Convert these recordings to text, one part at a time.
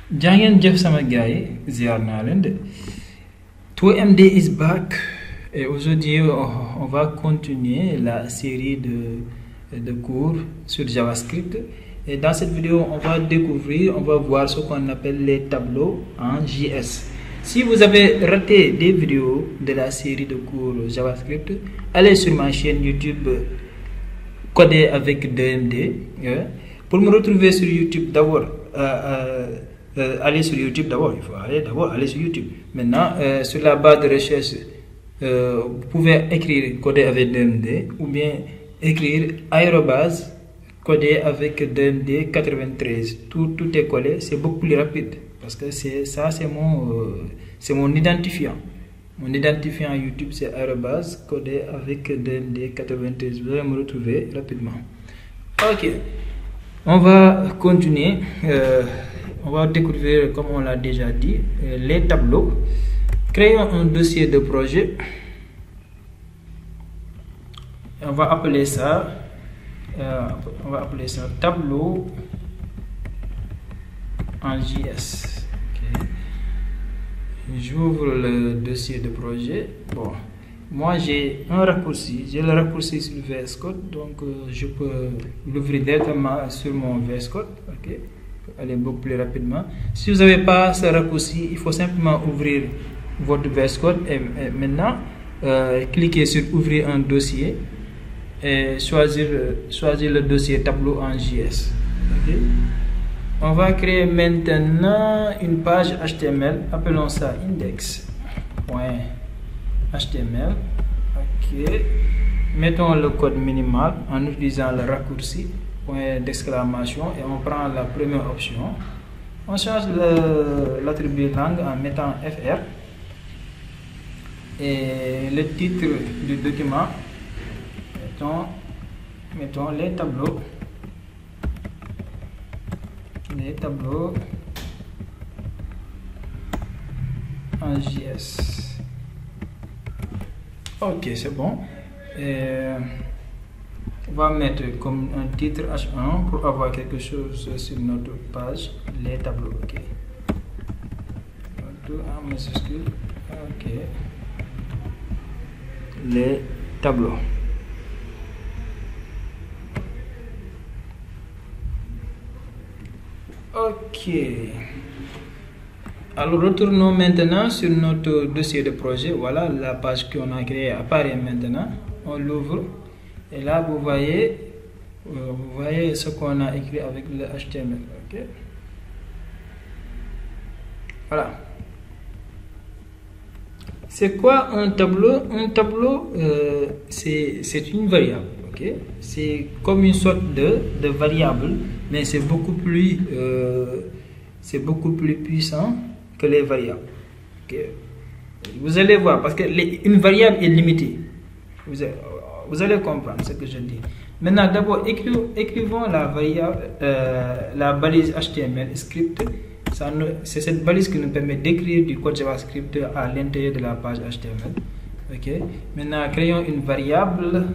Jangeen Jeff sama gars yi ziar naa leen de 2MD is back et aujourd'hui on va continuer la série de cours sur JavaScript et dans cette vidéo on va voir ce qu'on appelle les tableaux en JS. Si vous avez raté des vidéos de la série de cours JavaScript, allez sur ma chaîne YouTube Coder avec 2MD. Pour me retrouver sur YouTube d'abord allez sur YouTube d'abord, il faut aller sur YouTube. Maintenant, sur la barre de recherche, vous pouvez écrire Coder avec 2MD ou bien écrire @, Coder avec 2MD 93. Tout est collé, c'est beaucoup plus rapide parce que c'est mon identifiant. Mon identifiant YouTube c'est @ Coder avec 2MD 93. Vous allez me retrouver rapidement. Ok, on va continuer. On va découvrir, comme on l'a déjà dit, les tableaux. Créons un dossier de projet. On va appeler ça tableau en JS. Okay. J'ouvre le dossier de projet. Bon, moi j'ai un raccourci. J'ai le raccourci sur VS Code, donc je peux l'ouvrir directement sur mon VS Code. Okay. Aller beaucoup plus rapidement. Si vous n'avez pas ce raccourci, il faut simplement ouvrir votre VS Code et maintenant cliquer sur ouvrir un dossier et choisir le dossier tableau en JS. Okay. On va créer maintenant une page HTML, appelons ça index.html. Ok, mettons le code minimal en utilisant le raccourci point d'exclamation et on prend la première option. On change l'attribut langue en mettant FR et le titre du document, mettons les tableaux en JS. Ok, c'est bon. On va mettre comme un titre H1 pour avoir quelque chose sur notre page, les tableaux. Ok, tout en majuscule. Ok, les tableaux. Ok, alors retournons maintenant sur notre dossier de projet. Voilà, la page qu'on a créée apparaît maintenant. On l'ouvre. Et là, vous voyez ce qu'on a écrit avec le HTML. Okay. Voilà. C'est quoi un tableau? Un tableau, c'est une variable. Okay. C'est comme une sorte de variable, mais c'est beaucoup plus puissant que les variables. Okay. Vous allez voir, parce que une variable est limitée. Vous allez comprendre ce que je dis. Maintenant, d'abord, écrivons la variable, la balise HTML script. C'est cette balise qui nous permet d'écrire du code JavaScript à l'intérieur de la page HTML. Ok. Maintenant, créons une variable.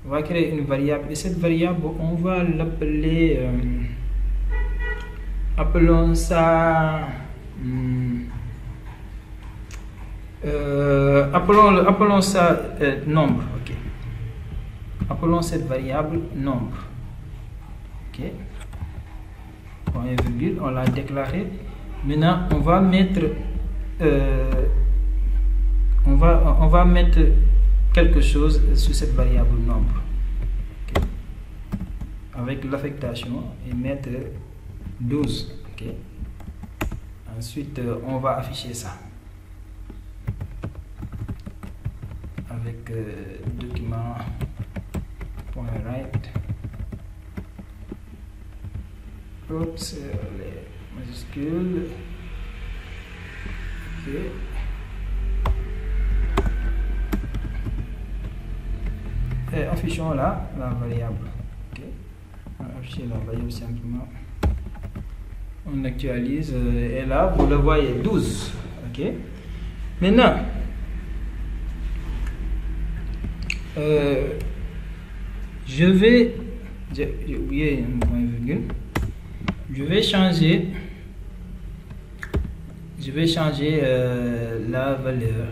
On va créer une variable et cette variable, on va l'appeler. Appelons ça. Appelons ça nombre. Ok. Appelons cette variable nombre. Ok. Point et virgule, on l'a déclaré. Maintenant, on va mettre quelque chose sur cette variable nombre. Okay. Avec l'affectation et mettre 12. Okay. Ensuite, on va afficher ça avec document.write. Oups, les majuscules. Okay. Et affichons là la variable. Okay. On va afficher la variable simplement. On actualise et là vous le voyez 12. Ok. Maintenant, j'ai oublié un point virgule. Je vais changer je vais changer la valeur.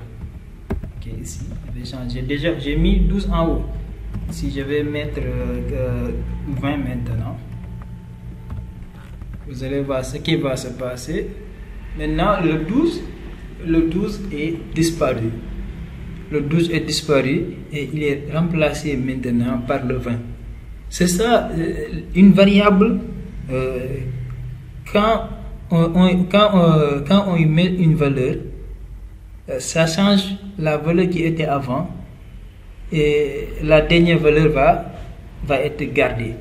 Ok, ici, je vais changer. Déjà, j'ai mis 12 en haut. Si je vais mettre 20 maintenant, vous allez voir ce qui va se passer. Maintenant, le 12 est disparu. Le 12 est disparu et il est remplacé maintenant par le 20. C'est ça, une variable, quand on y met une valeur, ça change la valeur qui était avant et la dernière valeur va être gardée.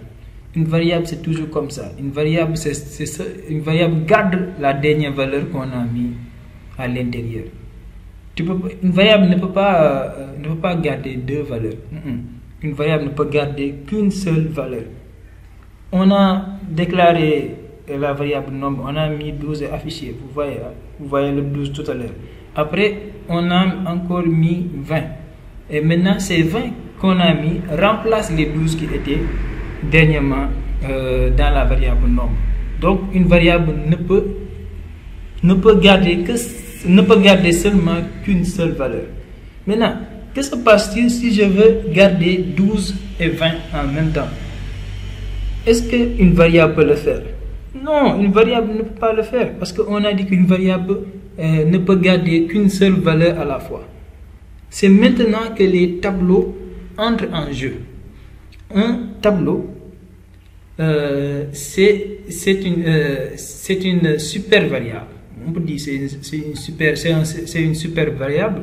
Une variable, c'est toujours comme ça. Une variable, une variable garde la dernière valeur qu'on a mis à l'intérieur. Une variable ne peut pas garder deux valeurs. Une variable ne peut garder qu'une seule valeur. On a déclaré la variable nombre, on a mis 12 affiché. Vous voyez le 12 tout à l'heure. Après, on a encore mis 20. Et maintenant, ces 20 qu'on a mis remplacent les 12 qui étaient dernièrement dans la variable nombre. Donc, une variable ne peut garder seulement qu'une seule valeur. Maintenant, que se passe-t-il si je veux garder 12 et 20 en même temps? Est-ce qu'une variable peut le faire? Non, une variable ne peut pas le faire parce qu'on a dit qu'une variable ne peut garder qu'une seule valeur à la fois. C'est maintenant que les tableaux entrent en jeu. Un tableau, c'est une super variable. On peut dire c'est une super variable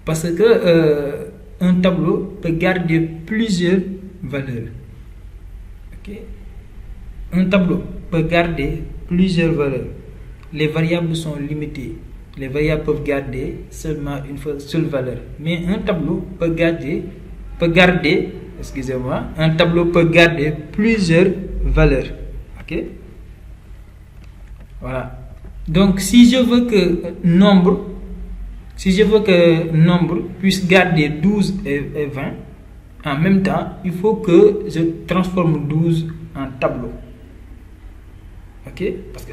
parce que un tableau peut garder plusieurs valeurs. Okay? Un tableau peut garder plusieurs valeurs. Les variables sont limitées. Les variables peuvent garder seulement une seule valeur. Mais un tableau peut garder, excusez-moi, un tableau peut garder plusieurs valeurs. Ok? Voilà. Donc, si je veux que nombre puisse garder 12 et 20 en même temps, il faut que je transforme 12 en tableau. Ok? Parce que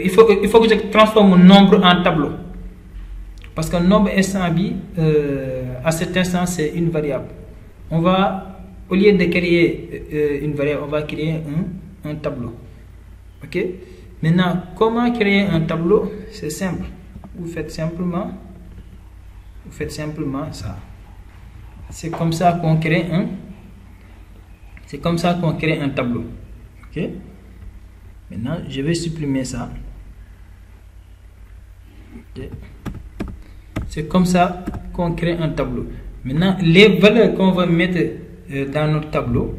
il faut que je transforme nombre en tableau. Parce que nombre instant bi, à cet instant, c'est une variable. On va, au lieu de créer une variable, on va créer un tableau. Ok? Maintenant, comment créer un tableau? C'est simple. Vous faites simplement ça. C'est comme ça qu'on crée un tableau. Ok? Maintenant, je vais supprimer ça. Okay. C'est comme ça qu'on crée un tableau. Maintenant, les valeurs qu'on va mettre dans notre tableau,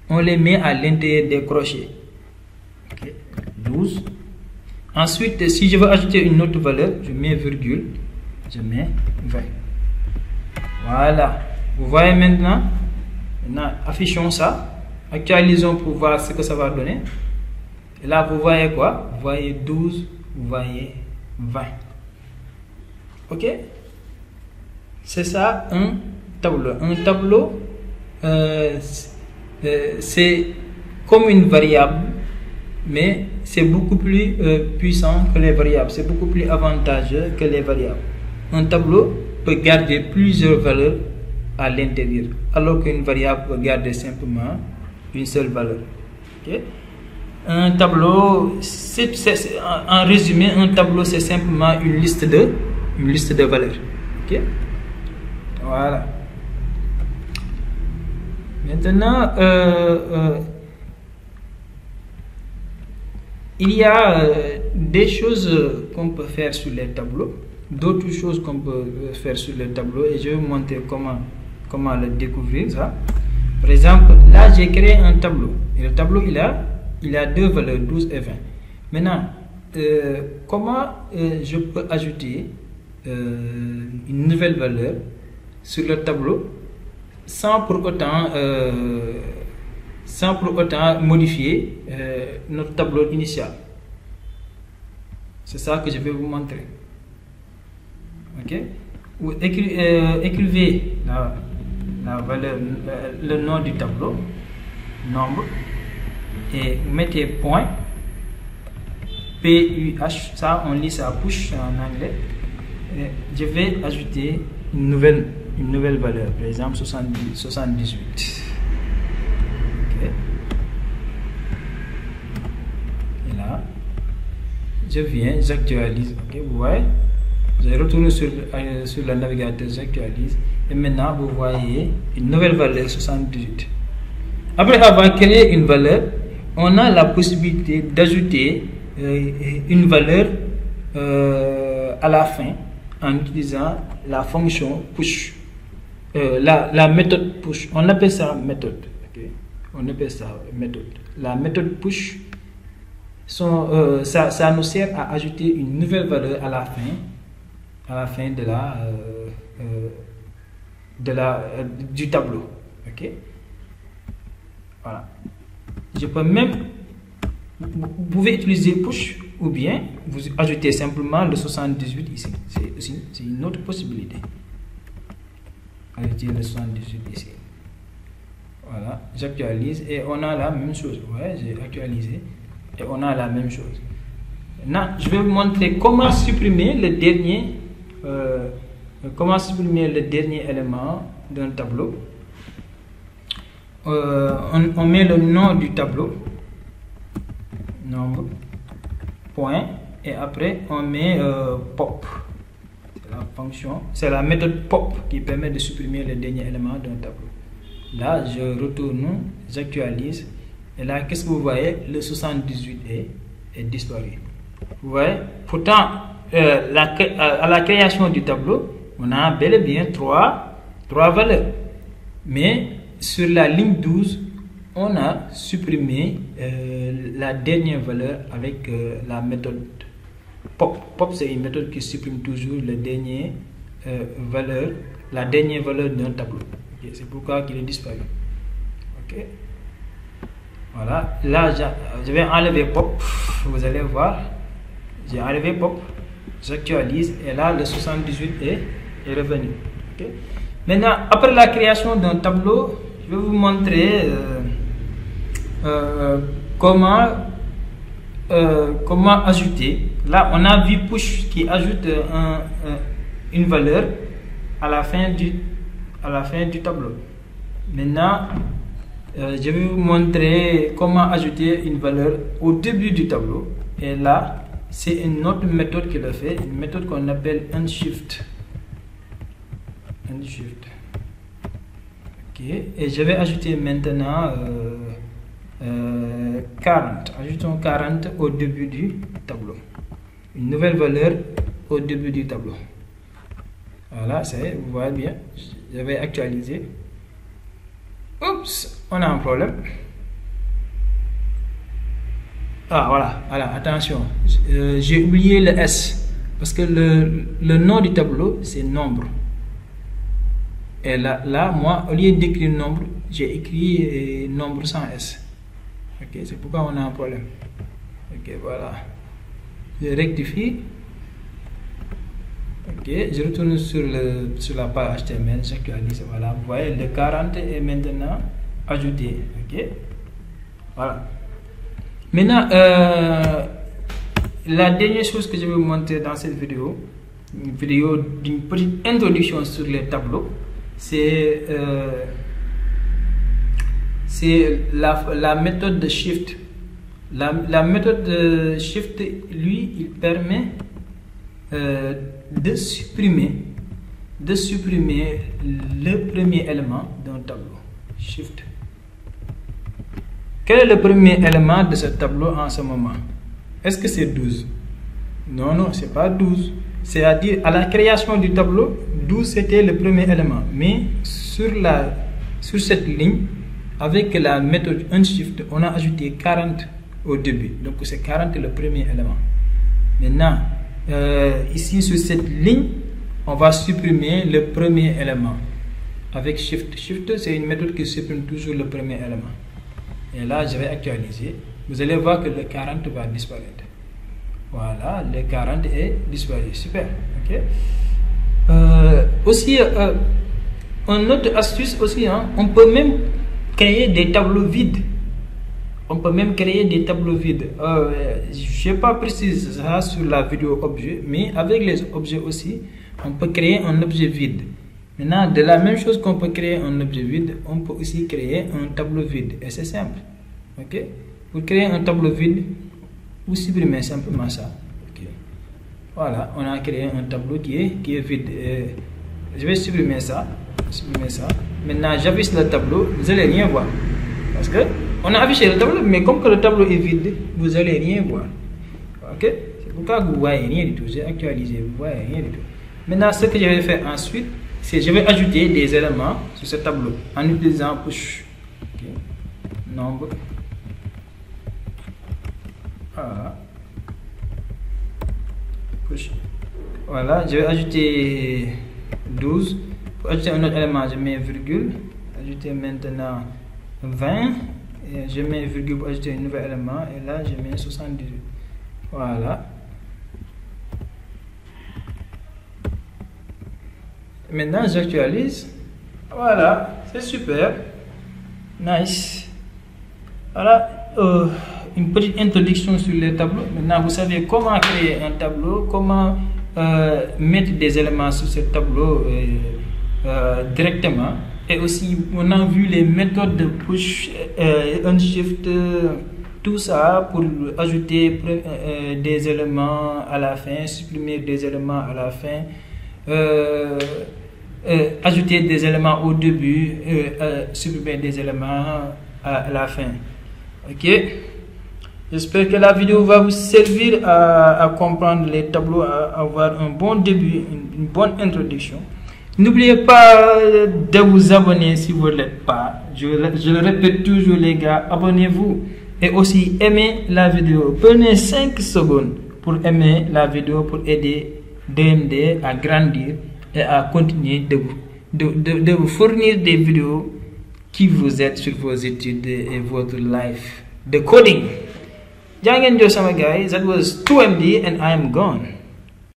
on les met à l'intérieur des crochets. Okay. 12. Ensuite, si je veux ajouter une autre valeur, je mets virgule, je mets 20. Voilà. Vous voyez maintenant, affichons ça, actualisons pour voir ce que ça va donner. Et là, vous voyez quoi? Vous voyez 12, vous voyez 20. Ok? C'est ça un tableau. Un tableau, c'est comme une variable, mais c'est beaucoup plus puissant que les variables. C'est beaucoup plus avantageux que les variables. Un tableau peut garder plusieurs valeurs à l'intérieur, alors qu'une variable peut garder simplement une seule valeur. Okay? Un tableau, en résumé, un tableau c'est simplement une liste de valeurs. Okay? Voilà. Maintenant, il y a des choses qu'on peut faire sur les tableaux, d'autres choses qu'on peut faire sur les tableaux, et je vais vous montrer comment le découvrir ça. Par exemple, là j'ai créé un tableau, et le tableau il a deux valeurs, 12 et 20. Maintenant, comment je peux ajouter une nouvelle valeur sur le tableau sans pour autant modifier notre tableau initial? C'est ça que je vais vous montrer. Ok? Vous écrivez la valeur, le nom du tableau, nombre, et vous mettez point, PUH, ça on lit ça push en anglais. Et je vais ajouter une nouvelle valeur, par exemple 78. Okay. Et là, je viens, j'actualise. Okay, vous voyez, je retourne sur le navigateur, j'actualise. Et maintenant, vous voyez une nouvelle valeur 78. Après avoir créé une valeur, on a la possibilité d'ajouter une valeur à la fin en utilisant la fonction push, la méthode push. On appelle ça méthode. Okay? On appelle ça méthode. La méthode push, ça nous sert à ajouter une nouvelle valeur à la fin du tableau. Ok? Voilà. Je peux même, vous pouvez utiliser push ou bien vous ajoutez simplement le 78 ici. C'est une autre possibilité. Ajouter le 78 ici. Voilà, j'actualise et on a la même chose. Ouais, j'ai actualisé et on a la même chose. Maintenant, je vais vous montrer comment supprimer le dernier élément d'un tableau. On met le nom du tableau, nombre, point, et après on met pop. C'est la fonction, c'est la méthode pop qui permet de supprimer le dernier élément d'un tableau. Là, je retourne, j'actualise, et là, qu'est-ce que vous voyez? Le 78 est disparu. Vous voyez? Pourtant, à la création du tableau, on a bel et bien trois valeurs. Mais sur la ligne 12, on a supprimé la dernière valeur avec la méthode pop. Pop, c'est une méthode qui supprime toujours la dernière valeur d'un tableau. Okay, c'est pourquoi il est disparu. Ok. Voilà. Là, je vais enlever pop. Vous allez voir. J'ai enlevé pop. J'actualise et là, le 78 est revenu. Okay. Maintenant, après la création d'un tableau, je vais vous montrer comment ajouter. Là, on a vu push qui ajoute une valeur à la fin du tableau. Maintenant, je vais vous montrer comment ajouter une valeur au début du tableau. Et là, c'est une autre méthode qui le fait, une méthode qu'on appelle unshift. Ok, et je vais ajouter maintenant 40. Ajoutons 40 au début du tableau. Une nouvelle valeur au début du tableau. Voilà, c'est, vous voyez bien. Je vais actualiser. Oups, on a un problème. Ah, voilà, attention. J'ai oublié le S. Parce que le nom du tableau, c'est nombre. Et là, moi, au lieu d'écrire nombre, j'ai écrit nombre sans S. Ok, c'est pourquoi on a un problème. Ok, voilà. Je rectifie. Ok, je retourne sur la page HTML, j'actualise. Voilà, vous voyez, le 40 est maintenant ajouté. Ok, voilà. Maintenant, la dernière chose que je vais vous montrer dans cette vidéo, une vidéo d'une petite introduction sur les tableaux, c'est la méthode de shift. La méthode de shift, lui, il permet de supprimer le premier élément d'un tableau. Shift. Quel est le premier élément de ce tableau en ce moment? Est-ce que c'est 12? Non, c'est pas 12. C'est-à-dire, à la création du tableau, 12 c'était le premier élément. Mais sur cette ligne, avec la méthode unshift, on a ajouté 40 au début. Donc c'est 40 le premier élément. Maintenant, ici sur cette ligne, on va supprimer le premier élément. Avec shift. Shift, c'est une méthode qui supprime toujours le premier élément. Et là, je vais actualiser. Vous allez voir que le 40 va disparaître. Voilà, le 40 est disparu. Super. Ok. Aussi, une autre astuce aussi, hein, on peut même créer des tableaux vides. On peut même créer des tableaux vides. Je n'ai pas précisé ça sur la vidéo objet, mais avec les objets aussi, on peut créer un objet vide. Maintenant, de la même chose qu'on peut créer un objet vide, on peut aussi créer un tableau vide. Et c'est simple. Ok? Pour créer un tableau vide, vous supprimez simplement ça. Okay. Voilà, on a créé un tableau qui est vide. Je vais supprimer ça. Maintenant, j'affiche le tableau, vous n'allez rien voir. Parce que on a affiché le tableau, mais comme que le tableau est vide, vous n'allez rien voir. Ok? C'est pourquoi vous ne voyez rien du tout. J'ai actualisé, vous ne voyez rien du tout. Maintenant, ce que je vais faire ensuite, c'est je vais ajouter des éléments sur ce tableau en utilisant push. Okay. Nombre. Voilà. Push. Voilà, je vais ajouter 12. Pour ajouter un autre élément, je mets virgule. Ajouter maintenant 20. Et je mets virgule pour ajouter un nouvel élément. Et là, je mets 78. Voilà. Maintenant, j'actualise. Voilà, c'est super. Nice. Voilà une petite introduction sur les tableaux. Maintenant, vous savez comment créer un tableau, comment mettre des éléments sur ce tableau directement. Et aussi, on a vu les méthodes de push, unshift, tout ça pour ajouter des éléments à la fin, supprimer des éléments à la fin. Ajouter des éléments au début, supprimer des éléments à la fin. Ok, j'espère que la vidéo va vous servir à comprendre les tableaux, à avoir un bon début, une bonne introduction. N'oubliez pas de vous abonner si vous ne l'êtes pas. Je le répète toujours les gars, abonnez-vous et aussi aimez la vidéo. Prenez 5 secondes pour aimer la vidéo pour aider DMD à grandir et à continuer de vous fournir des vidéos qui vous aident sur vos études et votre life de coding. That was 2MD and I am gone.